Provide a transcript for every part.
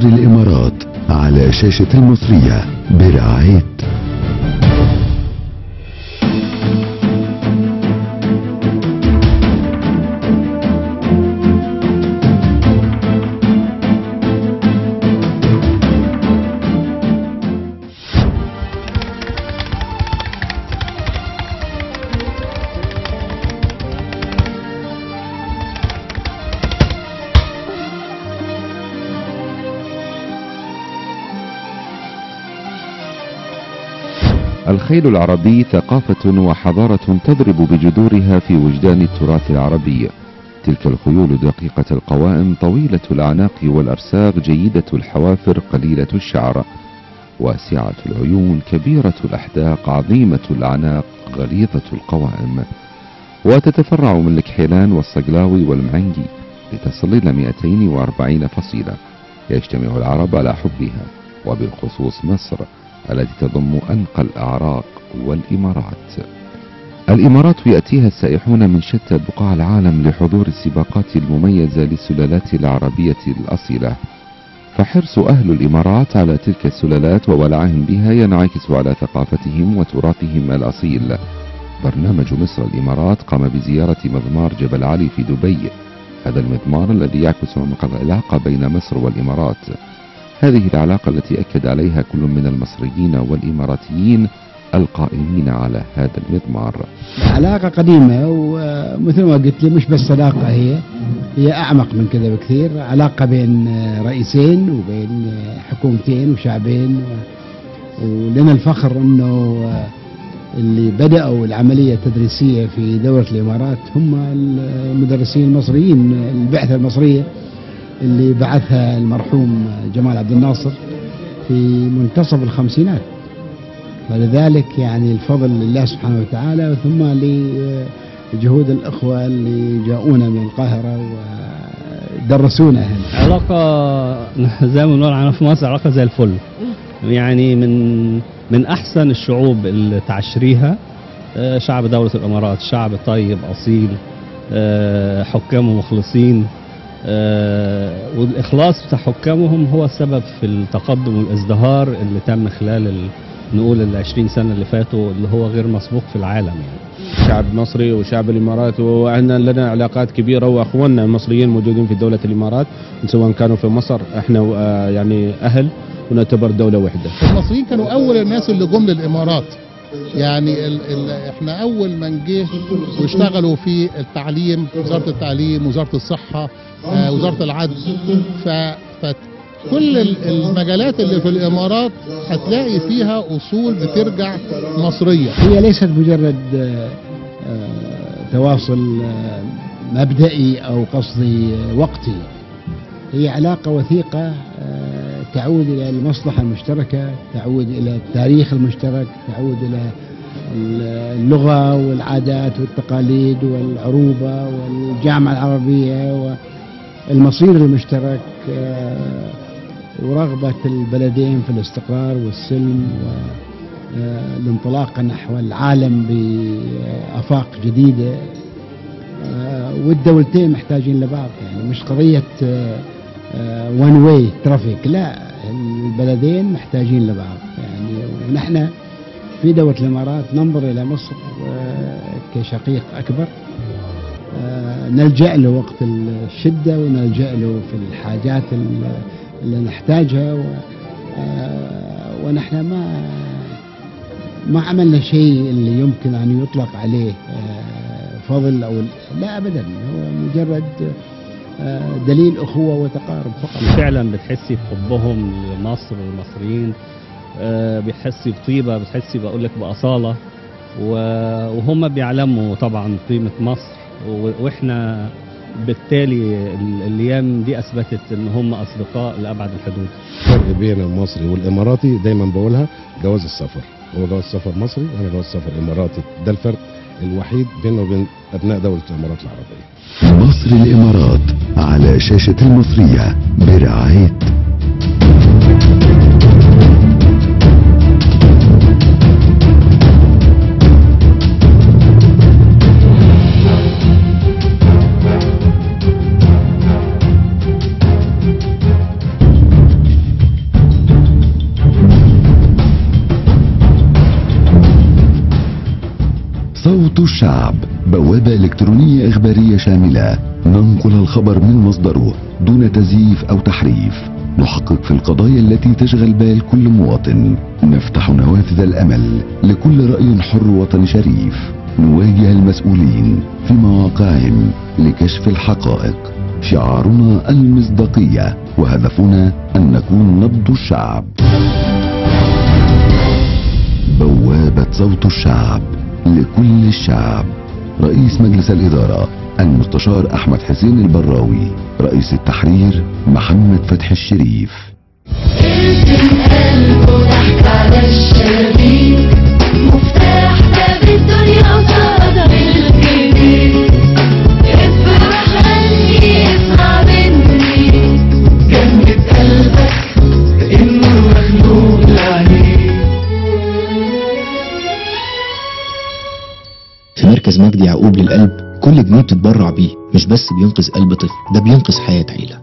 الإمارات على شاشة المصرية برعاية الخيل العربي ثقافة وحضارة تضرب بجذورها في وجدان التراث العربي. تلك الخيول دقيقة القوائم، طويلة الأعناق والأرساغ، جيدة الحوافر، قليلة الشعر، واسعة العيون، كبيرة الأحداق، عظيمة الأعناق، غليظة القوائم. وتتفرع من الكحيلان والصقلاوي والمعنجي لتصل إلى 240 فصيلة. يجتمع العرب على حبها، وبالخصوص مصر التي تضم أنقى الأعراق والإمارات. الإمارات يأتيها السائحون من شتى بقاع العالم لحضور السباقات المميزة للسلالات العربية الأصيلة، فحرص أهل الإمارات على تلك السلالات وولعهم بها ينعكس على ثقافتهم وتراثهم الأصيل. برنامج مصر الإمارات قام بزيارة مضمار جبل علي في دبي، هذا المضمار الذي يعكس عمق العلاقة بين مصر والإمارات. هذه العلاقة التي أكد عليها كل من المصريين والإماراتيين القائمين على هذا المضمار. علاقة قديمة، ومثل ما قلت لي مش بس صداقة، هي أعمق من كذا بكثير. علاقة بين رئيسين وبين حكومتين وشعبين، ولنا الفخر أنه اللي بدأوا العملية التدريسية في دولة الإمارات هم المدرسين المصريين، البعثة المصرية اللي بعثها المرحوم جمال عبد الناصر في منتصف الخمسينات. فلذلك يعني الفضل لله سبحانه وتعالى، ثم لجهود الأخوة اللي جاءونا من القاهرة ودرسونا. علاقة زي ما بنقول عنها في مصر علاقة زي الفل، يعني من أحسن الشعوب اللي تعشريها شعب دولة الإمارات. شعب طيب أصيل، حكامه مخلصين، والإخلاص بتاع حكامهم هو السبب في التقدم والازدهار اللي تم خلال نقول 20 سنة اللي فاتوا، اللي هو غير مسبوق في العالم. يعني شعب مصري وشعب الإمارات، وعندنا لنا علاقات كبيرة، وأخواننا المصريين موجودين في دولة الإمارات سواء كانوا في مصر. احنا يعني أهل ونعتبر دولة واحدة. المصريين كانوا أول الناس اللي جم للإمارات، يعني احنا أول من جه واشتغلوا في التعليم، وزارة التعليم، وزارة الصحة، وزارة العدل. كل المجالات اللي في الإمارات هتلاقي فيها أصول بترجع مصرية. هي ليست مجرد تواصل مبدئي أو قصدي وقتي، هي علاقة وثيقة تعود إلى المصلحة المشتركة، تعود إلى التاريخ المشترك، تعود إلى اللغة والعادات والتقاليد والعروبة والجامعة العربية والمصير المشترك، ورغبة البلدين في الاستقرار والسلم والانطلاق نحو العالم بآفاق جديدة. والدولتين محتاجين لبعض، يعني مش قضية وان واي ترافيك، لا، البلدين محتاجين لبعض. يعني ونحن في دولة الإمارات ننظر إلى مصر كشقيق أكبر، نلجأ له وقت الشدة ونلجأ له في الحاجات اللي نحتاجها، ونحن ما عملنا شيء اللي يمكن أن يطلق عليه فضل أو لا أبدا، هو مجرد دليل أخوة وتقارب فقط. فعلا بتحسي بحبهم لمصر والمصريين، بتحسي بطيبة، بتحسي بقول لك بأصالة، وهم بيعلموا طبعا قيمة مصر، واحنا بالتالي الايام دي اثبتت ان هم اصدقاء لابعد الحدود. الفرق بين المصري والاماراتي دايما بقولها جواز السفر، هو جواز سفر مصري وانا جواز سفر اماراتي، ده الفرق الوحيد بيننا وبين ابناء دوله الامارات العربيه. مصر الامارات على شاشه المصريه برعايه صوت الشعب، بوابة إلكترونية إخبارية شاملة ننقل الخبر من مصدره دون تزييف أو تحريف. نحقق في القضايا التي تشغل بال كل مواطن. نفتح نوافذ الأمل لكل رأي حر وطني شريف. نواجه المسؤولين في مواقعهم لكشف الحقائق. شعارنا المصداقية، وهدفنا أن نكون نبض الشعب. بوابة صوت الشعب لكل الشعب. رئيس مجلس الإدارة المستشار أحمد حسين البراوي. رئيس التحرير محمد فتحي الشريف. ارسم قلبه ضحك على الشبيب، مفتاح باب الدنيا وصدى بالجديد. افرح خلي اسمع مني، جمد قلبك انه مخلوق لعينيك. في مركز مجدي يعقوب للقلب كل جنيه بتتبرع بيه مش بس بينقذ قلب طفل، ده بينقذ حياة عيلة.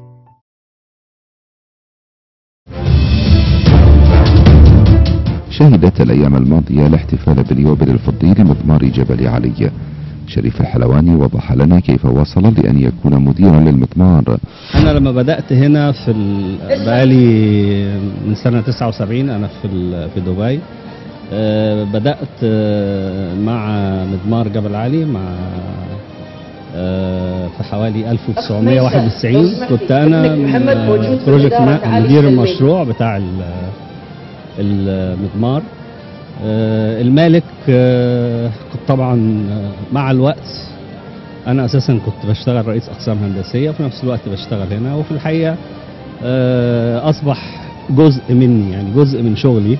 شهدت الأيام الماضية الاحتفال باليوبيل الفضي لمضمار جبل علي. شريف الحلواني وضح لنا كيف وصل لأن يكون مديرا للمضمار. أنا لما بدأت هنا بقالي من سنة 79 أنا في دبي. بدأت مع مضمار جبل علي في حوالي 1991. كنت أنا بروجكت مدير المشروع بتاع المضمار. المالك كنت طبعا مع الوقت أنا أساسا كنت بشتغل رئيس أقسام هندسية وفي نفس الوقت بشتغل هنا، وفي الحقيقة أصبح جزء مني، يعني جزء من شغلي،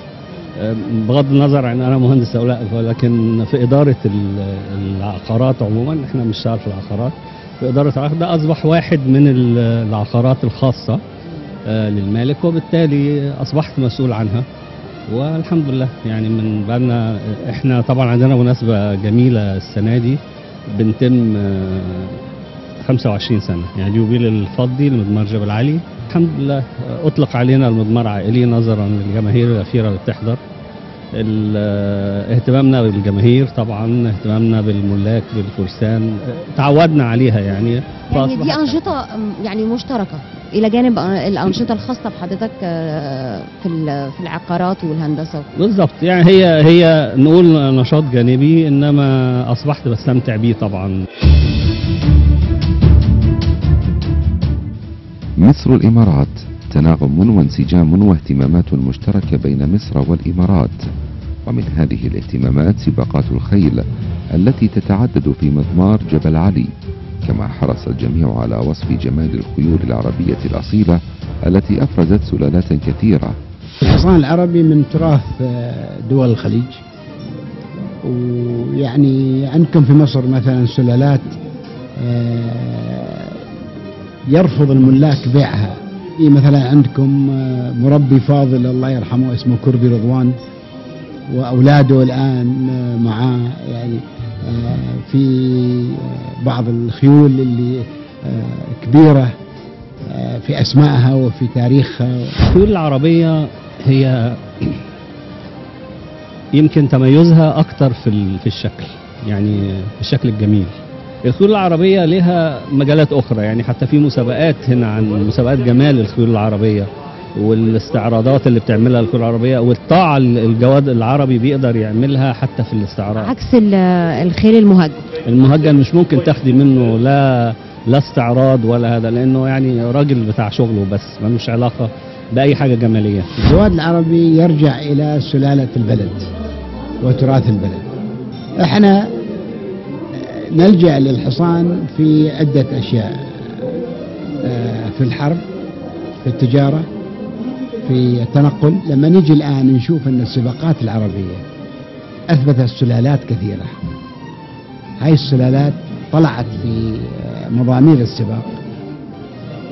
بغض النظر عن أنا مهندس أو لا، ولكن في إدارة العقارات عموما. إحنا بنشتغل في العقارات، في إدارة العقارات ده أصبح واحد من العقارات الخاصة للمالك، وبالتالي أصبحت مسؤول عنها والحمد لله. يعني من بالنا إحنا طبعا عندنا مناسبة جميلة السنة دي، بنتم 25 سنة، يعني اليوبيل الفضي لمضمار جبل علي. الحمد لله أطلق علينا المضمار عائلي نظرا للجماهير الأخيرة اللي بتحضر. اهتمامنا بالجماهير طبعا، اهتمامنا بالملاك بالفرسان، تعودنا عليها يعني دي أنشطة يعني مشتركة إلى جانب الأنشطة الخاصة بحضرتك في العقارات والهندسة. بالضبط، يعني هي نقول نشاط جانبي، إنما أصبحت بستمتع بيه طبعا. مصر والإمارات، تناغم وانسجام واهتمامات مشتركة بين مصر والإمارات. ومن هذه الاهتمامات سباقات الخيل التي تتعدد في مضمار جبل علي، كما حرص الجميع على وصف جمال الخيول العربية الأصيلة التي أفرزت سلالات كثيرة. الحصان العربي من تراث دول الخليج، ويعني عندكم في مصر مثلا سلالات يرفض الملاك بيعها. مثلا عندكم مربي فاضل الله يرحمه اسمه كردي رضوان، وأولاده الآن معاه، يعني في بعض الخيول اللي كبيرة في أسمائها وفي تاريخها. الخيول العربية هي يمكن تميزها أكتر في الشكل، يعني في الشكل الجميل. الخيول العربية لها مجالات أخرى، يعني حتى في مسابقات هنا عن مسابقات جمال الخيول العربية والاستعراضات اللي بتعملها الخيول العربية، والطاعة الجواد العربي بيقدر يعملها حتى في الاستعراض. عكس الخيل المهجن مش ممكن تاخدي منه لا استعراض ولا هذا، لأنه يعني راجل بتاع شغله بس، ملوش علاقة بأي حاجة جمالية. الجواد العربي يرجع إلى سلالة البلد وتراث البلد. احنا نلجأ للحصان في عدة أشياء، في الحرب، في التجارة، في التنقل. لما نيجي الآن نشوف أن السباقات العربية أثبتت سلالات كثيرة. هاي السلالات طلعت في مضامير السباق،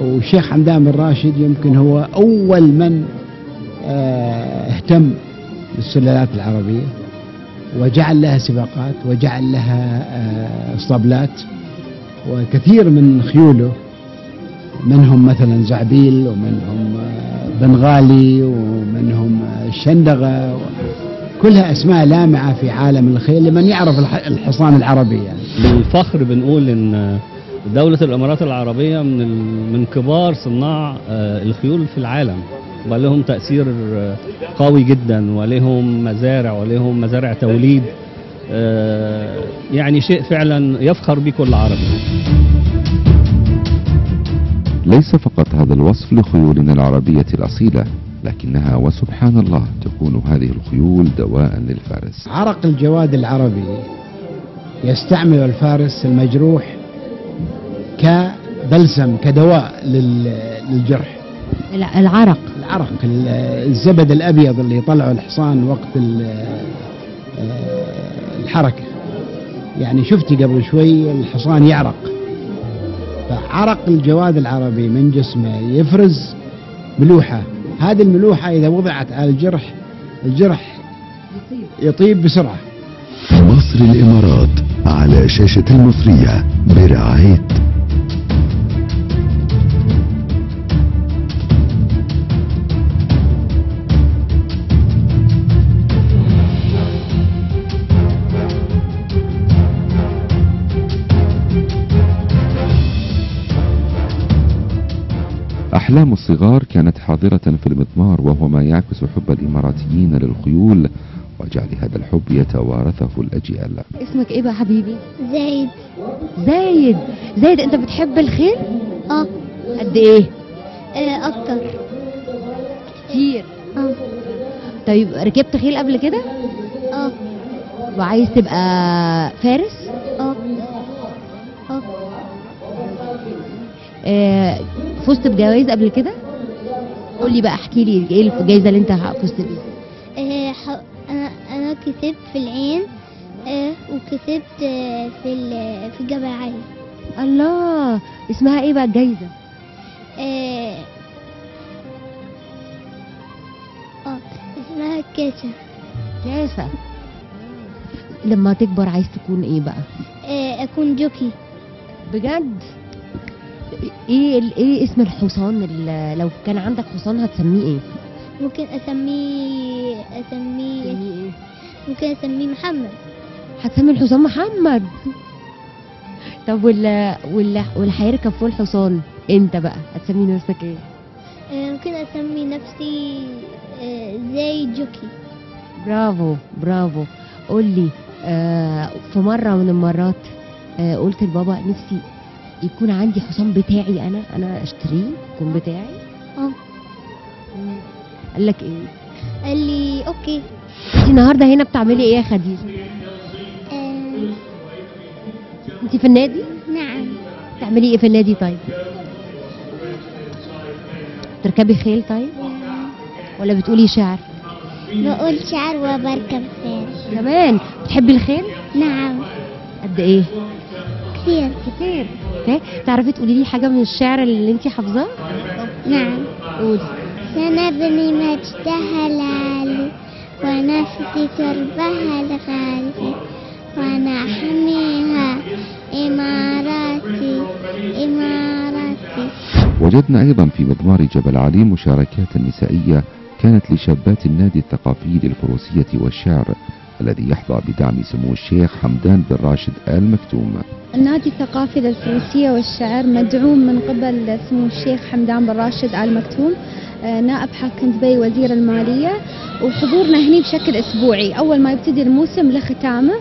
والشيخ حمدان بن راشد يمكن هو أول من اهتم بالسلالات العربية وجعل لها سباقات وجعل لها اسطبلات. وكثير من خيوله منهم مثلا زعبيل، ومنهم بنغالي، ومنهم الشندغة، كلها أسماء لامعة في عالم الخيل لمن يعرف الحصان العربي يعني. بالفخر بنقول ان دولة الامارات العربية من كبار صناع الخيول في العالم، ولهم تأثير قوي جدا، ولهم مزارع توليد، يعني شيء فعلا يفخر به كل عربي. ليس فقط هذا الوصف لخيولنا العربية الأصيلة، لكنها وسبحان الله تكون هذه الخيول دواء للفارس. عرق الجواد العربي يستعمل الفارس المجروح كبلسم، كدواء للجرح. العرق الزبد الأبيض اللي يطلعه الحصان وقت الحركة، يعني شفتي قبل شوي الحصان يعرق، فعرق الجواد العربي من جسمه يفرز ملوحة، هذه الملوحة إذا وضعت على الجرح يطيب بسرعة. مصر الإمارات على شاشة المصرية برعاية أحلام الصغار كانت حاضرة في المضمار، وهو ما يعكس حب الإماراتيين للخيول وجعل هذا الحب يتوارثه الأجيال. اسمك إيه بقى حبيبي؟ زايد. زايد، أنت بتحب الخيل؟ قد إيه؟ اكتر كتير. طيب ركبت خيل قبل كده؟ وعايز تبقى فارس؟ فزت بجوائز قبل كده؟ قولي بقى، احكي لي ايه الجائزة اللي انت فزت بيها؟ انا كسبت في العين، وكسبت في جبل علي. الله، اسمها ايه بقى الجائزة؟ اسمها كاسة. لما تكبر عايز تكون ايه بقى؟ اكون جوكي. بجد؟ ايه اسم الحصان اللي لو كان عندك حصان هتسميه ايه؟ ممكن اسميه ممكن اسميه محمد. هتسمي الحصان محمد؟ طب واللي هيركب فوق الحصان انت بقى هتسمي نفسك ايه؟ ممكن اسمي نفسي زي جوكي. برافو. قولي، في مرة من المرات قلت لبابا نفسي يكون عندي حصان بتاعي، انا اشتريه يكون بتاعي. قال لك ايه؟ قال لي اوكي. انت النهارده هنا بتعملي ايه يا خديجه؟ انت في النادي؟ نعم. بتعملي ايه في النادي طيب؟ تركبي خيل طيب؟ ولا بتقولي شعر؟ بقول شعر وبركب خيل كمان. بتحبي الخيل؟ نعم. قد ايه؟ كتير. تعرفي تقولي لي حاجه من الشعر اللي انت حافظاه؟ نعم. قولي. سنبني مجدها العالي ونفدي تربها الغالي ونحميها إماراتي. وجدنا أيضا في مضمار جبل علي مشاركات نسائية كانت لشابات النادي الثقافي للفروسية والشعر الذي يحظى بدعم سمو الشيخ حمدان بن راشد آل مكتوم. النادي الثقافي للفروسية والشعر مدعوم من قبل سمو الشيخ حمدان بن راشد آل مكتوم نائب حاكم دبي وزير المالية، وحضورنا هني بشكل أسبوعي أول ما يبتدي الموسم لختامه.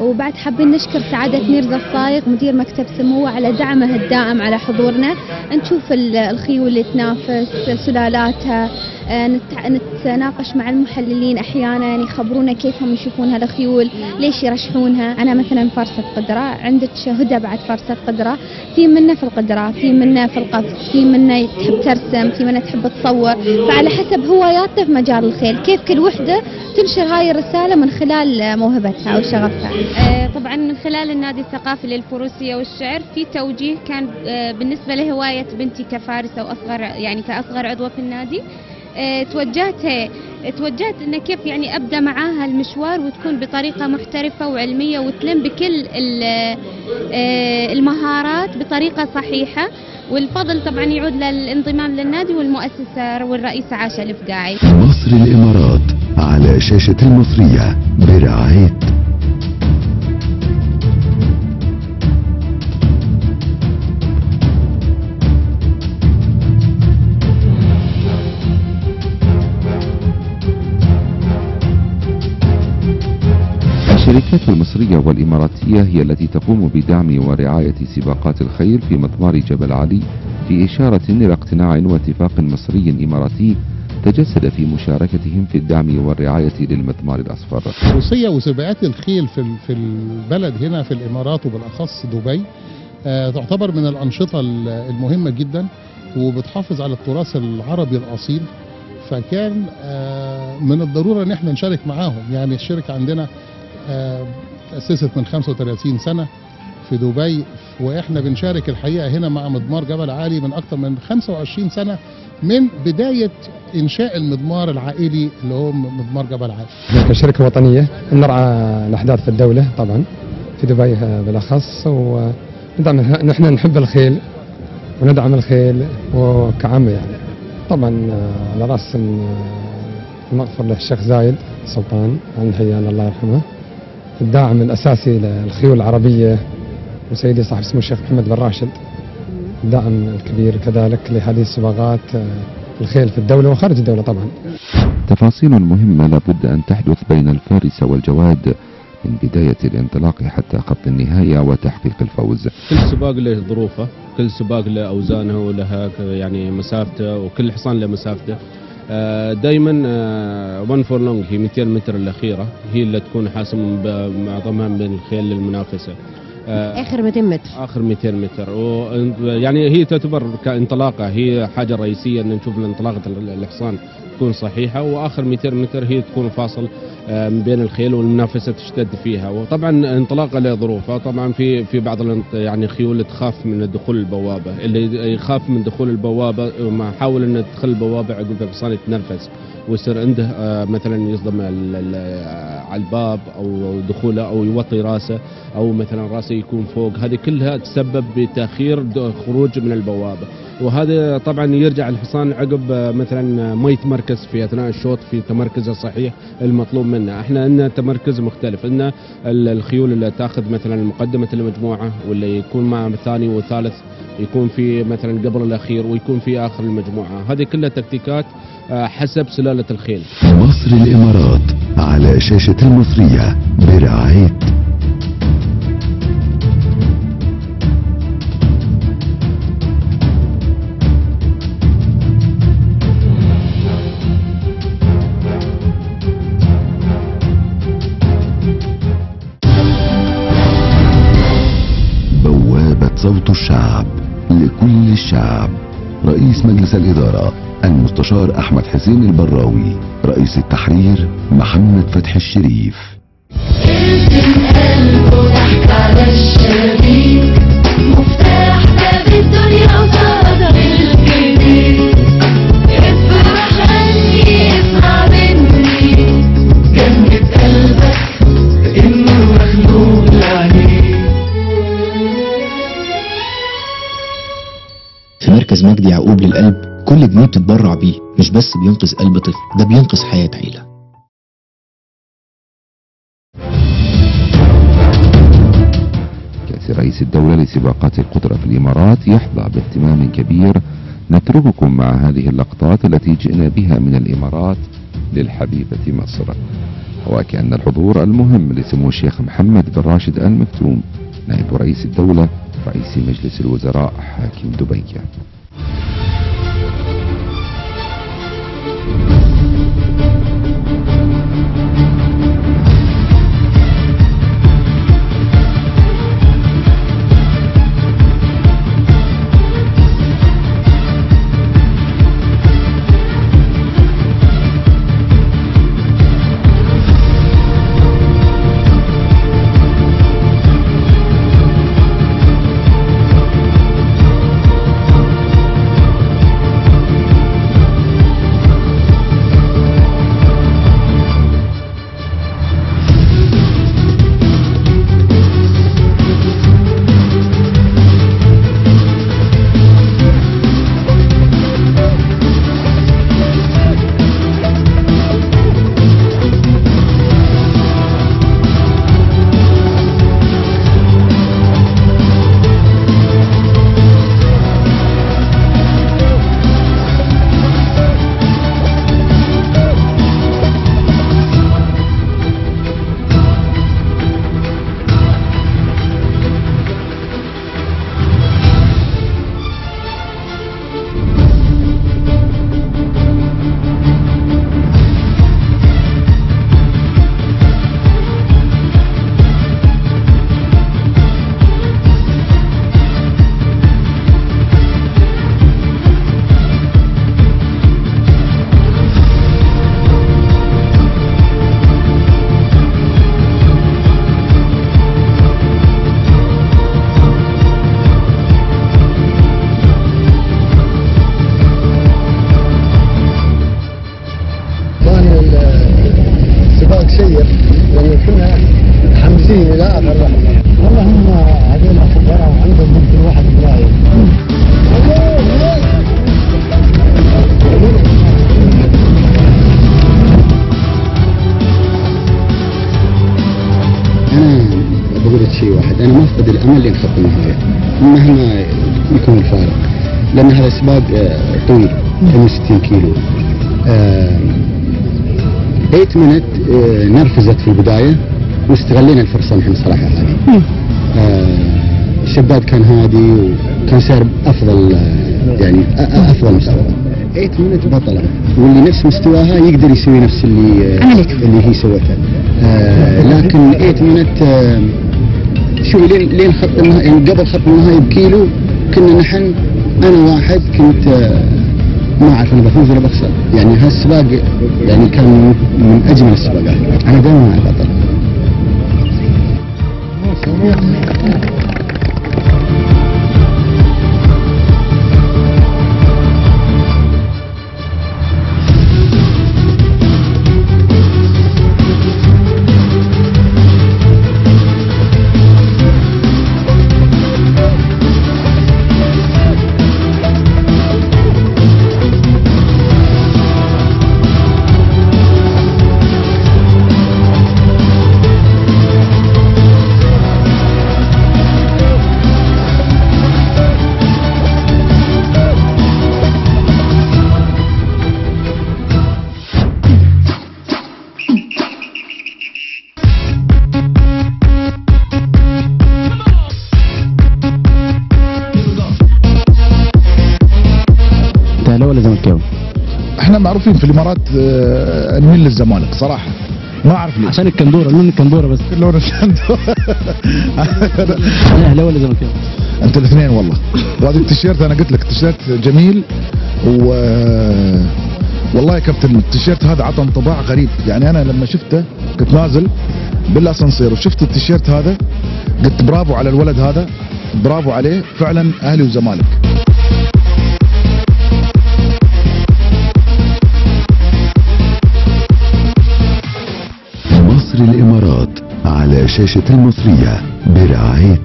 وبعد حابين نشكر سعادة ميرزا الصايغ مدير مكتب سموه على دعمه الدائم على حضورنا. نشوف الخيول اللي تنافس سلالاتها، نتناقش مع المحللين أحيانا يخبرونا كيف هم يشوفون هالخيول، ليش يرشحونها. أنا مثلا فرسة قدرة، عندك هدى بعد فرسة قدرة، في منا في القدرة، في منا في القفز، في منا تحب ترسم، في منا تحب تصور، فعلى حسب هواياتنا في مجال الخيل كيف كل وحدة تنشر هاي الرسالة من خلال موهبتها وشغفها. طبعا من خلال النادي الثقافي للفروسية والشعر في توجيه كان بالنسبة لهواية بنتي كفارسة وأصغر يعني كأصغر عضوة في النادي. توجهت ان كيف يعني ابدا معاها المشوار وتكون بطريقه محترفه وعلميه وتلم بكل المهارات بطريقه صحيحه، والفضل طبعا يعود للانضمام للنادي والمؤسسه والرئيسه عاشا الفقاعي. مصر الإمارات على شاشة المصرية برعاية الشركات المصرية والإماراتية هي التي تقوم بدعم ورعاية سباقات الخيل في مضمار جبل علي، في إشارة إلى اقتناع واتفاق مصري إماراتي تجسد في مشاركتهم في الدعم والرعاية للمضمار الأصفر. الفروسية وسباقات الخيل في البلد هنا في الإمارات وبالأخص دبي تعتبر من الأنشطة المهمة جدا، وبتحافظ على التراث العربي الأصيل، فكان من الضرورة ان احنا نشارك معاهم. يعني الشركة عندنا تأسست من 35 سنة في دبي، واحنا بنشارك الحقيقة هنا مع مضمار جبل عالي من اكثر من 25 سنة من بداية انشاء المضمار العائلي اللي هو مضمار جبل عالي. كشركة وطنية نرعى الاحداث في الدولة طبعا في دبي بالاخص، وندعم نحن نحب الخيل وندعم الخيل وكعامة يعني. طبعا على راس المغفر له الشيخ زايد سلطان عن حيان الله يرحمه، الداعم الاساسي للخيول العربيه، وسيدي صاحب سمو الشيخ محمد بن راشد الداعم الكبير كذلك لهذه السباقات الخيل في الدوله وخارج الدوله طبعا. تفاصيل مهمه لابد ان تحدث بين الفارس والجواد من بدايه الانطلاق حتى خط النهايه وتحقيق الفوز. كل سباق له ظروفه، كل سباق له اوزانه ولها يعني مسافته، وكل حصان له مسافته. دائما 1 فورلونج هي 200 متر الاخيره هي اللي تكون حاسم معظمها من الخيل المنافسه. اخر 200 متر، اخر 200 متر، يعني هي تعتبر كانطلاقه هي حاجه رئيسيه ان نشوف انطلاقه الحصان تكون صحيحه، واخر 200 متر هي تكون فاصل بين الخيل والمنافسه تشتد فيها. وطبعا انطلاقه له ظروفها، طبعا في بعض يعني خيول تخاف من دخول البوابه، اللي يخاف من دخول البوابه ما حاول انه يدخل البوابه عقب الحصان يتنرفز ويصير عنده مثلا يصدم على الباب او دخوله او يوطي راسه او مثلا راسه يكون فوق، هذه كلها تسبب بتاخير خروج من البوابه. وهذا طبعا يرجع الحصان عقب مثلا ما يتمركز في اثناء الشوط في تمركزه الصحيح المطلوب منه. احنا عندنا تمركز مختلف، ان الخيول اللي تاخذ مثلا مقدمه المجموعه واللي يكون مع الثاني والثالث يكون في مثلا قبل الاخير ويكون في اخر المجموعه، هذه كلها تكتيكات حسب سلاله الخيل. مصر الامارات على شاشه المصريه برعايه بوابة صوت الشعب لكل الشعب. رئيس مجلس الإدارة المستشار أحمد حسين البراوي، رئيس التحرير محمد فتحي الشريف. ارسم قلبه ضحك على الشبيب، مفتاح باب الدنيا وصدى الجديد، افرح غني اسمع مني، جنة قلبك انه مخلوق لعينيك. في مركز مجدي يعقوب للقلب كل جنيه بتتبرع بيه مش بس بينقذ قلب طفل، ده بينقذ حياة عيلة. كأس رئيس الدولة لسباقات القدرة في الإمارات يحظى باهتمام كبير. نترككم مع هذه اللقطات التي جئنا بها من الإمارات للحبيبة مصر، وكأن الحضور المهم لسمو الشيخ محمد بن راشد آل مكتوم نائب رئيس الدولة رئيس مجلس الوزراء حاكم دبي. ازداد الامل لين خط النهايه مهما يكون الفارق، لان هذا سباق طويل 68 كيلو. 8 minute نرفزت في البدايه واستغلينا الفرصه نحن صراحه هذه. الشداد كان هادي وكان سير افضل يعني افضل مستوى. 8 minute بطلة، واللي نفس مستواها يقدر يسوي نفس اللي هي سوتها. لكن 8 minute شوفي لين خط النهاية، يعني قبل خط النهاية بكيلو كنا نحن انا واحد كنت ما اعرف انا بفوز ولا بخسر، يعني هالسباق يعني كان من اجمل السباقات. انا دائما مع البطل. ولا زملكاوي؟ احنا معروفين في الامارات نميل للزمالك صراحه، ما اعرف ليه. عشان الكندوره، لون الكندوره بس. لون الكندوره. انا اهلاوي ولا زملكاوي؟ انت الاثنين والله. وهذا التيشيرت انا قلت لك التيشيرت جميل والله يا كابتن التيشيرت هذا عطى انطباع غريب، يعني انا لما شفته كنت نازل بالاسانسير وشفت التيشيرت هذا قلت برافو على الولد هذا، برافو عليه فعلا اهلي وزمالك. مصر الإمارات على شاشة المصرية برعاية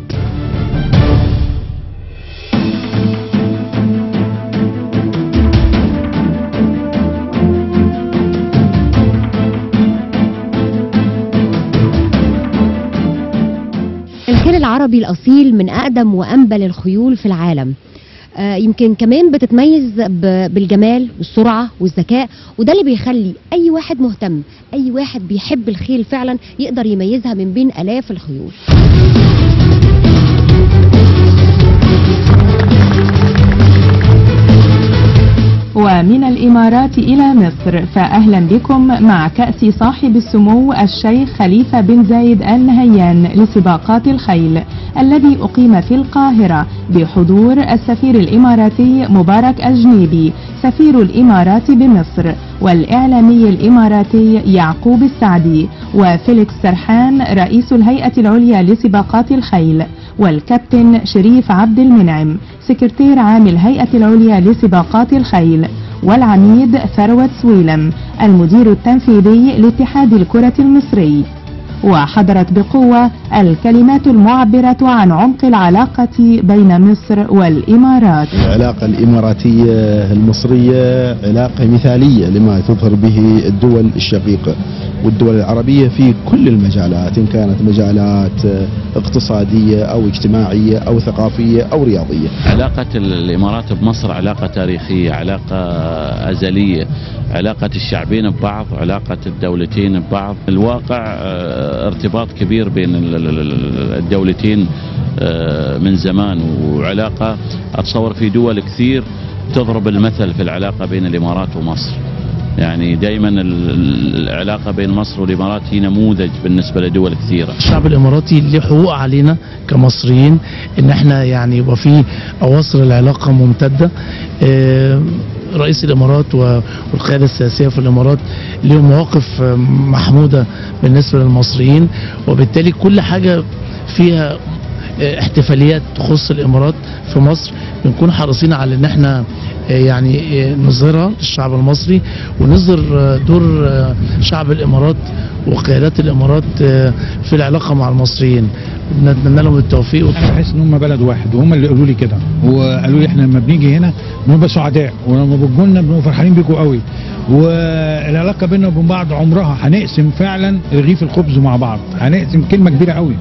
الخيل العربي الأصيل من أقدم وأنبل الخيول في العالم. يمكن كمان بتتميز بالجمال والسرعة والذكاء، وده اللي بيخلي أي واحد مهتم، أي واحد بيحب الخيل فعلا يقدر يميزها من بين آلاف الخيول. ومن الإمارات إلى مصر، فأهلا بكم مع كأس صاحب السمو الشيخ خليفة بن زايد آل نهيان لسباقات الخيل، الذي أقيم في القاهرة بحضور السفير الإماراتي مبارك الجنيبي سفير الإمارات بمصر، والإعلامي الإماراتي يعقوب السعدي، وفيليكس سرحان رئيس الهيئة العليا لسباقات الخيل، والكابتن شريف عبد المنعم سكرتير عام الهيئة العليا لسباقات الخيل، والعميد ثروت سويلم المدير التنفيذي لاتحاد الكرة المصري. وحضرت بقوة الكلمات المعبرة عن عمق العلاقة بين مصر والإمارات. العلاقة الإماراتية المصرية علاقة مثالية لما تظهر به الدول الشقيقة والدول العربية في كل المجالات، إن كانت مجالات اقتصادية أو اجتماعية أو ثقافية أو رياضية. علاقة الإمارات بمصر علاقة تاريخية، علاقة أزلية، علاقة الشعبين ببعض، علاقة الدولتين ببعض. الواقع ارتباط كبير بين الدولتين من زمان، وعلاقة أتصور في دول كثير تضرب المثل في العلاقة بين الإمارات ومصر. يعني دائما العلاقة بين مصر والإمارات هي نموذج بالنسبة لدول كثيرة. الشعب الإماراتي له حقوق علينا كمصريين إن احنا يعني يبقى في أواصر العلاقة ممتدة. رئيس الإمارات والقيادة السياسية في الإمارات لهم مواقف محمودة بالنسبة للمصريين، وبالتالي كل حاجة فيها احتفاليات تخص الإمارات في مصر بنكون حريصين على ان احنا يعني نظهرها للشعب المصري، ونظهر دور شعب الإمارات وقيادات الإمارات في العلاقة مع المصريين. بنتمنى لهم التوفيق. انا بحس ان هم بلد واحد، وهم اللي قالوا لي كده، وقالوا لي احنا لما بنيجي هنا بنبقى سعداء، ولما بتجوا لنا بنبقى فرحانين بيكم قوي، والعلاقه بيننا وبين بعض عمرها هنقسم فعلا رغيف الخبز مع بعض، هنقسم كلمه كبيره قوي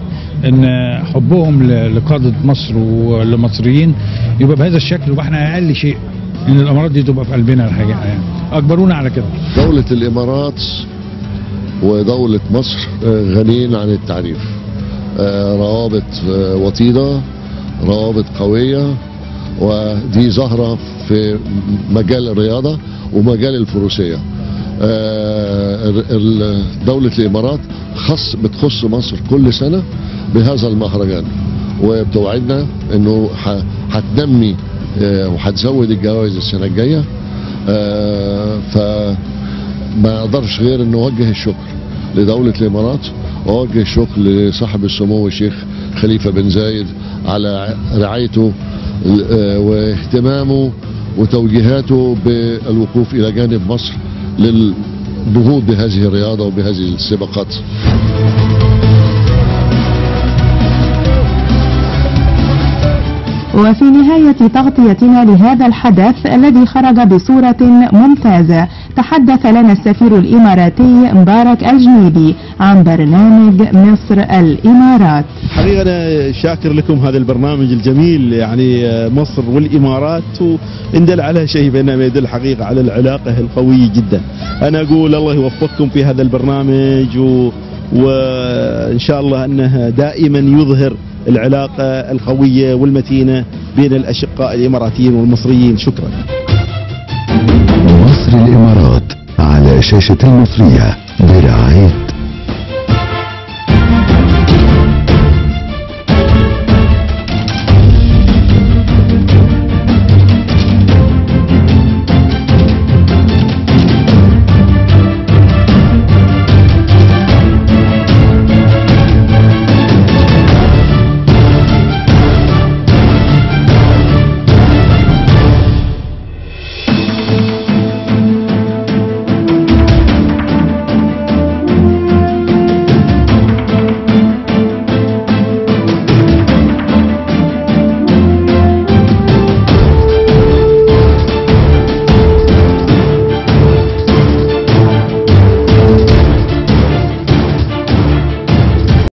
ان حبهم لقاده مصر وللمصريين يبقى بهذا الشكل، ويبقى احنا اقل شيء ان الامارات دي تبقى في قلبنا الحقيقه يعني، اجبرونا على كده. دوله الامارات ودوله مصر غنيين عن التعريف، روابط وطيده، روابط قويه، ودي ظاهره في مجال الرياضه ومجال الفروسيه. دولة الإمارات بتخص مصر كل سنة بهذا المهرجان، وبتوعدنا انه هتنمي وهتزود الجوائز السنة الجاية. فما اقدرش غير ان اوجه الشكر لدولة الإمارات، واوجه الشكر لصاحب السمو الشيخ خليفة بن زايد على رعايته واهتمامه وتوجيهاته بالوقوف إلى جانب مصر للنهوض بهذه الرياضة وبهذه السباقات. وفي نهاية تغطيتنا لهذا الحدث الذي خرج بصورة ممتازة، تحدث لنا السفير الإماراتي مبارك الجنيدي عن برنامج مصر الإمارات. حقيقة أنا شاكر لكم هذا البرنامج الجميل، يعني مصر والإمارات، وإن دل على شيء بينما يدل حقيقة على العلاقة القوية جدا. أنا أقول الله يوفقكم في هذا البرنامج، وإن شاء الله أنه دائما يظهر العلاقة القوية والمتينة بين الأشقاء الإماراتيين والمصريين. شكرا. مصر الإمارات على شاشة المصرية برعاية